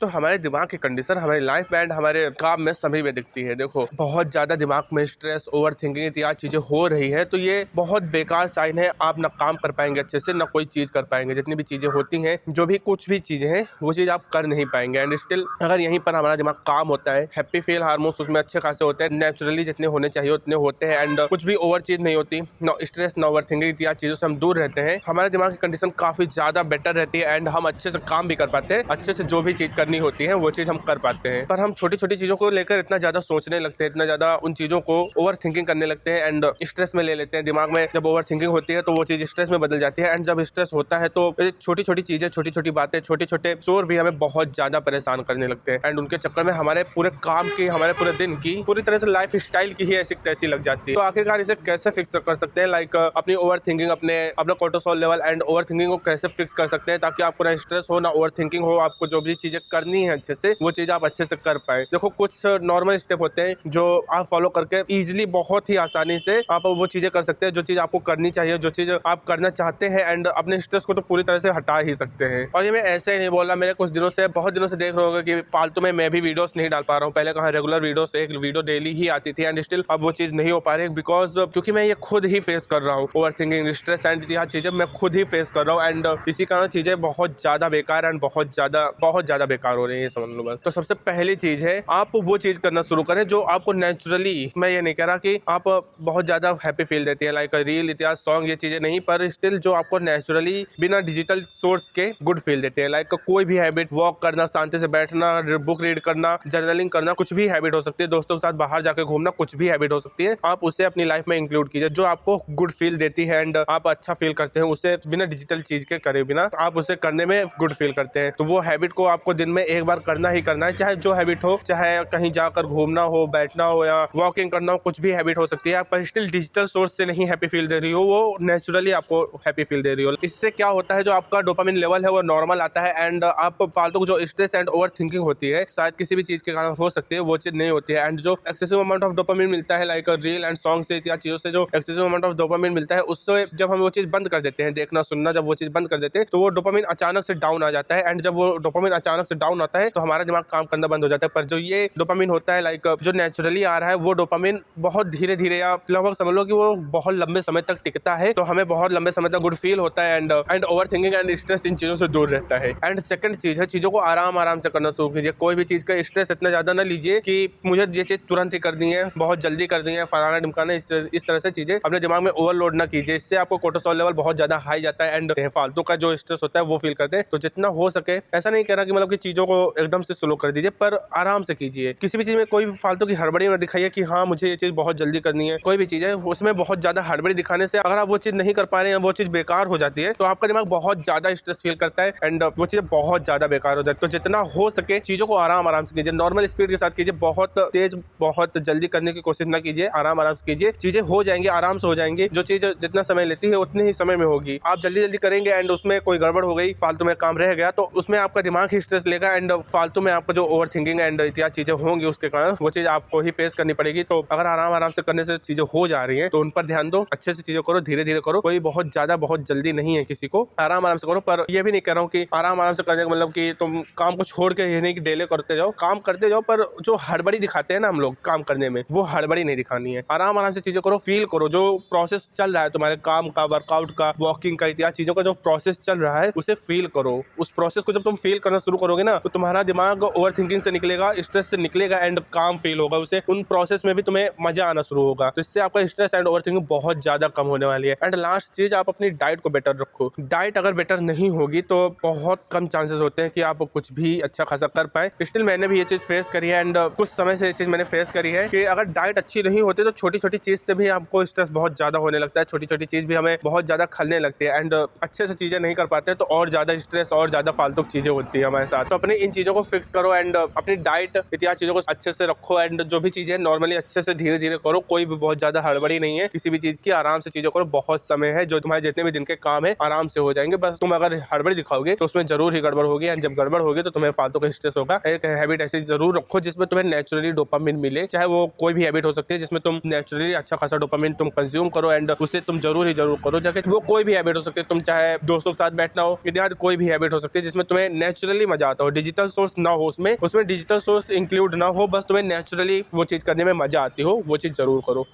दोस्तों हमारे दिमाग की कंडीशन हमारी लाइफ एंड हमारे काम में सभी में दिखती है। देखो बहुत ज्यादा दिमाग में स्ट्रेस, ओवर थिंकिंग इत्यादि चीजें हो रही है तो ये बहुत बेकार साइन है। आप ना काम कर पाएंगे अच्छे से, ना कोई चीज कर पाएंगे। जितनी भी चीजें होती हैं, जो भी कुछ भी चीजें हैं, वो चीज आप कर नहीं पाएंगे। एंड स्टिल अगर यहीं पर हमारा दिमाग काम होता है, हैप्पी फील हार्मोन्स उसमें अच्छे खासे होते हैं, नेचुरली जितने होने चाहिए उतने होते हैं, एंड कुछ भी ओवर चीज नहीं होती, ना स्ट्रेस ना ओवर थिंकिंग इत्यादि चीजों से हम दूर रहते हैं, हमारे दिमाग की कंडीशन काफी ज्यादा बेटर रहती है एंड हम अच्छे से काम भी कर पाते हैं। अच्छे से जो भी चीज करनी होती है वो चीज हम कर पाते हैं। पर हम छोटी छोटी चीजों को लेकर इतना ज्यादा सोचने लगते हैं, इतना ज्यादा उन चीजों को ओवर थिंकिंग करने लगते हैं एंड स्ट्रेस में ले लेते हैं। दिमाग में जब ओवर थिंकिंग होती है तो वो चीज स्ट्रेस में बदल जाती है, एंड जब स्ट्रेस होता है तो छोटी छोटी चीजें, छोटी छोटी बातें, छोटे छोटे शोर भी हमें बहुत ज्यादा परेशान करने लगते हैं, एंड उनके चक्कर में हमारे पूरे काम की, हमारे पूरे दिन की, पूरी तरह से लाइफ स्टाइल की ही ऐसी तैसी लग जाती है। तो आखिरकार इसे कैसे फिक्स कर सकते हैं? लाइक अपनी ओवर थिंकिंग, अपना cortisol level and over thinking को कैसे फिक्स कर सकते हैं ताकि आपको ना स्ट्रेस हो, ना ओवर थिंकिंग हो। आपको जो भी चीजें करनी है अच्छे से, वो चीज आप अच्छे से कर पाए। देखो कुछ नॉर्मल स्टेप होते हैं जो आप फॉलो करके इजीली, बहुत ही आसानी से आप वो चीजें कर सकते हैं जो चीज आपको करनी चाहिए, जो चीज आप करना चाहते हैं, एंड अपने स्ट्रेस को तो पूरी तरह से हटा ही सकते हैं। और ये मैं ऐसे ही नहीं बोल रहा, मेरे कुछ दिनों से, बहुत दिनों से देख रहे होंगे कि फालतू में मैं भी वीडियोस नहीं डाल पा रहा हूँ। पहले कहाँ रेगुलर वीडियोस, एक वीडियो डेली ही आती थी, एंड स्टिल अब वो चीज नहीं हो पा रही बिकॉज क्योंकि मैं ये खुद ही फेस कर रहा हूँ। ओवर थिंकिंग, स्ट्रेस एंड यह चीजें मैं खुद ही फेस कर रहा हूँ, एंड इसी कारण चीजें बहुत ज्यादा बेकार एंड बहुत ज्यादा बेकार हो रही है, समझ लो बस। तो सबसे पहली चीज है, आप वो चीज करना शुरू करें जो आपको नेचुरली, मैं ये नहीं कह रहा कि आप बहुत ज्यादा हैप्पी फील देती है, लाइक रील, इतिहास, सॉन्ग, ये चीजें नहीं, पर स्टिल जो आपको नेचुरली बिना डिजिटल सोर्स के गुड फील देते हैं। लाइक कोई भी हैबिट, वॉक करना, शांति से बैठना, बुक रीड करना, जर्नलिंग करना, कुछ भी हैबिट हो सकती है, दोस्तों के साथ बाहर जाकर घूमना, कुछ भी हैबिट हो सकती है, आप उसे अपनी लाइफ में इंक्लूड कीजिए। जो आपको गुड फील देती है एंड आप अच्छा फील करते हैं, उसे बिना डिजिटल चीज के करे बिना आप उसे करने में गुड फील करते हैं, तो वो हैबिट को आपको दिन में एक बार करना ही करना है। चाहे जो हैबिट हो, चाहे कहीं जाकर घूमना हो, बैठना हो, या वॉकिंग करना हो, कुछ भी हैबिट हो सकती है। आप स्टिल डिजिटल सोर्स से नहीं हैप्पी फील दे रही हो, वो नेचुरली आपको हैप्पी फील दे रही हो। इससे क्या होता है, जो आपका डोपामिन लेवल है वो नॉर्मल आता है, एंड आप फालतू जो स्ट्रेस एंड ओवर थिंकिंग होती है, शायद किसी भी चीज के कारण हो सकती है, वो चीज नहीं होती है। एंड जो एक्सेसिव अमाउंट ऑफ डोपामिन मिलता है, लाइक रील एंड सॉन्ग से या चीजों से जो एक्सेसिव अमाउंट ऑफ डोपामिन मिलता है, उससे जब हम वो चीज बंद कर देते हैं, देखना सुनना, जब वो चीज बंद कर देते हैं तो वो डोपामिन अचानक से डाउन आ जाता है, एंड जब वो डोपामिन अचानक से डाउन आता है तो हमारा दिमाग काम करना बंद हो जाता है। पर जो ये डोपामिन होता है, लाइक जो नेचुरली आ रहा है, वो डोपामिन बहुत धीरे धीरे, या लगभग समझ लो कि वो बहुत लंबे समय तक टिकता है, तो हमें बहुत लंबे समय तक गुड फील होता है, and over thinking and stress in चीजों से दूर रहता है। एंड सेकंड चीज है, चीजों को आराम आराम से करना शुरू कीजिए। कोई भी चीज का स्ट्रेस इतना ज्यादा ना लीजिए कि मुझे ये चीज तुरंत ही करनी है, बहुत जल्दी करनी है, फलाना ढिमकाना, इस तरह से चीजें अपने दिमाग में ओवरलोड ना कीजिए। इससे आपको कोर्टिसोल लेवल बहुत ज्यादा हाई जाता है, एंड फालतू का जो स्ट्रेस होता है वो फील करते हैं। तो जितना हो सके, ऐसा नहीं कह रहा कि मतलब कि चीजों को एकदम से स्लो कर दीजिए, पर आराम से कीजिए। किसी भी चीज में कोई फालतू की हड़बड़ी ना दिखाइए कि हाँ मुझे ये चीज बहुत जल्दी करनी है। कोई भी चीज है उसमें बहुत ज्यादा हड़बड़ी दिखाने से अगर आप वो चीज नहीं कर पा रहे हैं, वो चीज बेकार हो जाती है, तो आपका दिमाग बहुत ज्यादा स्ट्रेस फील करता है, एंड वो चीज बहुत ज्यादा बेकार हो जाती है। तो जितना हो सके चीजों को आराम आराम से कीजिए, नॉर्मल स्पीड के साथ कीजिए। बहुत तेज, बहुत जल्दी करने की कोशिश ना कीजिए, आराम आराम से कीजिए। चीजें हो जाएंगी, आराम से हो जाएंगी। जो चीज जितना समय लेती है उतने ही समय में होगी। आप जल्दी जल्दी करेंगे एंड उसमें कोई गड़बड़ हो गई, फालतू में काम रह गया, तो उसमें आपका दिमाग ही स्ट्रेस लेगा, एंड फालतू में आपको जो ओवर थिंकिंग एंड इत्यादि चीजें होंगी उसके कारण वो चीज आपको ही फेस करनी पड़ेगी। तो अगर आराम आराम से करने से चीजें हो जा रही हैं तो उन पर ध्यान दो, अच्छे से चीजें करो, धीरे धीरे करो। कोई बहुत ज्यादा, बहुत जल्दी नहीं है किसी को, आराम आराम से करो। पर ये भी नहीं कह रहा हूँ कि आराम आराम से करने का मतलब कि तुम काम को छोड़ के ये नहीं कि डेली करते जाओ, काम करते जाओ, पर जो हड़बड़ी दिखाते हैं ना हम लोग काम करने में, वो हड़बड़ी नहीं दिखानी है। आराम आराम से चीजें करो, फील करो। जो प्रोसेस चल रहा है तुम्हारे काम का, वर्कआउट का, वॉकिंग का, इत्यादि चीजों का जो प्रोसेस चल रहा है उसे फील करो। उस प्रोसेस को जब तुम फील करना शुरू करोगे ना, तो तुम्हारा दिमाग ओवर थिंकिंग से निकलेगा, स्ट्रेस से निकलेगा, एंड काम फील होगा। उसे उन प्रोसेस में भी तुम्हें मजा आना शुरू होगा, तो इससे आपका स्ट्रेस एंड ओवर थिंकिंग बहुत ज्यादा कम होने वाली है। एंड लास्ट चीज, आप अपनी डाइट को बेटर रखो। डाइट अगर बेटर नहीं होगी तो बहुत कम चांसेस होते हैं कि आप कुछ भी अच्छा खासा कर पाए। स्टिल मैंने भी ये चीज फेस करी है, एंड कुछ समय से ये चीज मैंने फेस करी है कि अगर डाइट अच्छी नहीं होती तो छोटी छोटी चीज से भी आपको स्ट्रेस बहुत ज्यादा होने लगता है, छोटी छोटी चीज भी हमें बहुत ज्यादा खलने लगती है, एंड अच्छे से चीजें नहीं कर पाते हैं तो और ज्यादा स्ट्रेस और ज्यादा फालतू चीजें होती है हमारे साथ। तो अपनी इन चीजों को फिक्स करो, एंड अपनी डाइट इत्यादि चीजों को अच्छे से रखो, एंड जो भी चीजें नॉर्मली अच्छे से धीरे धीरे करो। कोई भी बहुत ज्यादा हड़बड़ी नहीं है किसी भी चीज की, आराम से चीजों करो। बहुत समय है, जो तुम्हारे जितने भी दिन के काम है आराम से हो जाएंगे। बस तुम अगर हड़बड़ी दिखाओगे तो उसमें जरूर ही गड़बड़ होगी, एंड जब गड़बड़ होगी तो तुम्हें फालतू का स्ट्रेस होगा। एक हैबिट ऐसी जरूर रखो जिसमें तुम्हें नेचुरली डोपामिन मिले, चाहे वो कोई भी हैबिट हो सकती है जिसमें तुम नेचुरली अच्छा खासा डोपामिन तुम कंज्यूम करो, एंड उसे तुम जरूर करो। जाके वो कोई भी हैबिट हो सकती है, तुम चाहे दोस्तों के साथ बैठना हो, इत्यादि कोई भी हैबिट हो सकती है जिसमें तुम्हें नेचुरली मजा आता हो, डिजिटल सोर्स ना हो उसमें डिजिटल सोर्स इंक्लूड ना हो, बस तुम्हें नेचुरली वो चीज़ करने में मजा आती हो, वो चीज़ जरूर करो।